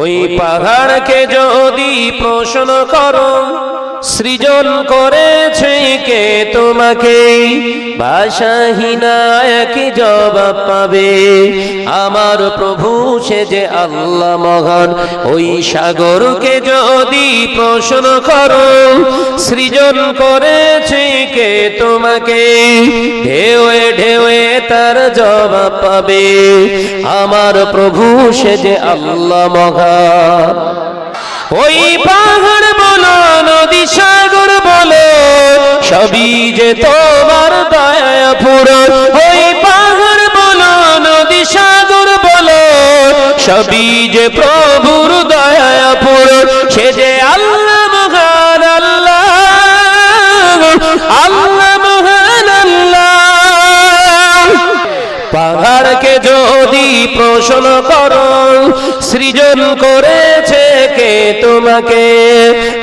ওই পাহাড়কে যদি প্রশ্ন করো সৃজন করেছে কে তোমাকে, ভাষাহীনা একই জবাব পাবে, আমার প্রভু সে যে আল্লাহ মহান। ওই সাগরকে যদি প্রশ্ন করো সৃজন করেছে কে তোমাকে, ঢেউয়ে ঢেউয়ে তার জবাব পাবে, আমার প্রভু সে যে আল্লাহ মহান। ওই পাহাড় বলো নদী সাগর বলো সবই যে তোমার দয়া পূরণ। ওই পাহাড় বলো নদী সাগর বলো সবই যে প্রভুর দয়া পূরণ। সে যে আল্লাহ মহান আল্লাহ, আল্লাহ মহান আল্লাহ। পাহাড়কে যদি প্রশ্ন করো সৃজন করেছে কে তোমাকে,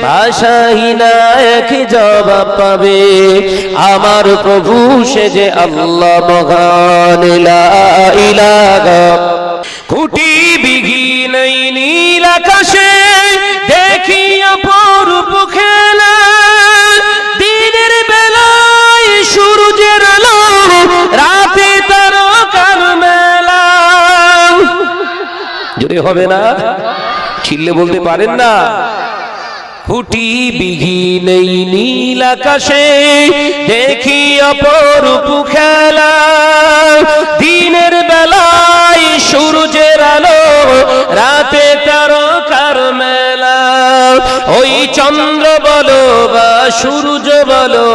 ভাষাহীনা একই জবাব পাবে, আমার প্রভু সে যে আল্লাহ মহান। লা ইলাহা কোটি বিঘিন এই নীল আকাশে দেখি অপরূপ খেলা, দিনের বেলায় সূর্যের আলো রাতে তারকার মেলা। যদি হবে না চিল্লে বলতে পারেন না। কোটি বিঘিন এই নীল আকাশে দেখি অপরূপ খেলা, দিনের বেলায় সূর্যের আলো রাতে তারকার মেলা। ওই চন্দ্র বলো বা সূর্য বলো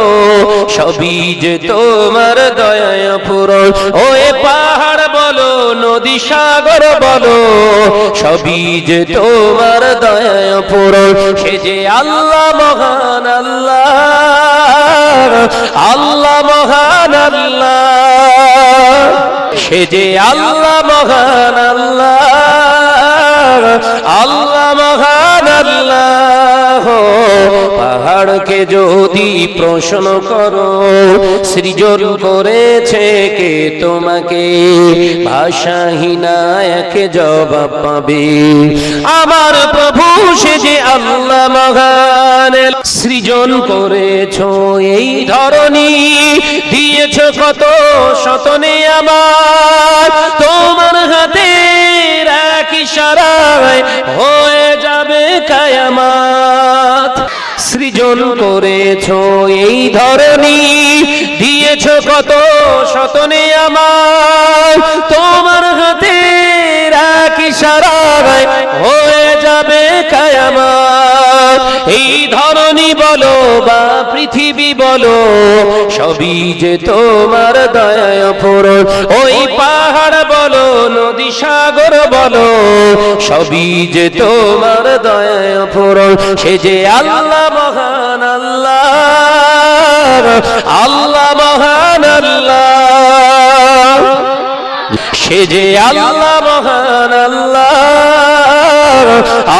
সবই যে তোমার দয়া পূরণ। ওই পাহাড় বলো নদী সাগর বলো সবই যে তোমার দয়া পূরণ। সে যে আল্লাহ মহান আল্লাহ, আল্লাহ মহান আল্লাহ। সে যে আল্লাহ মহান আল্লাহ, আল্লাহ মহান আল্লাহ। পাহাড়কে যদি প্রশ্ন করো সৃজন করেছে কে তোমাকে, ভাষাহীনা একে জবাব পাবে, আমার প্রভু সে যে আল্লাহ মহান। সৃজন করেছো এই ধরনী, দিয়েছো কত শতনে আমার, তোমার হাতে এক ইশারায় হয়ে যাবে কিয়ামত। সৃজন করেছো এই ধরনী, দিয়েছো কত শতনে আমার, তোমার হাতে এক ইশারায় হয়ে যাবে কিয়ামত। এই ধরনী বলো বা পৃথিবী বলো সবই যে তোমার দয়া পূরণ। ওই পাহাড় বলো নদী সাগর বলো সবই যে তোমার দয়া পূরণ। সে যে আল্লাহ মহান আল্লাহ, আল্লাহ মহান আল্লাহ। সে যে আল্লাহ মহান আল্লাহ,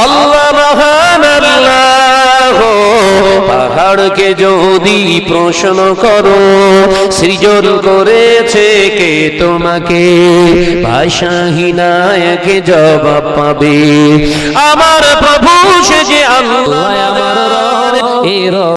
আল্লাহ মহান আল্লাহ। পাহাড়কে যদি প্রশ্ন করো সৃজন করেছে কে তোমাকে, ভাষাহীনা একে জবাব পাবে, আমার প্রভু সে যে আল্লাহ।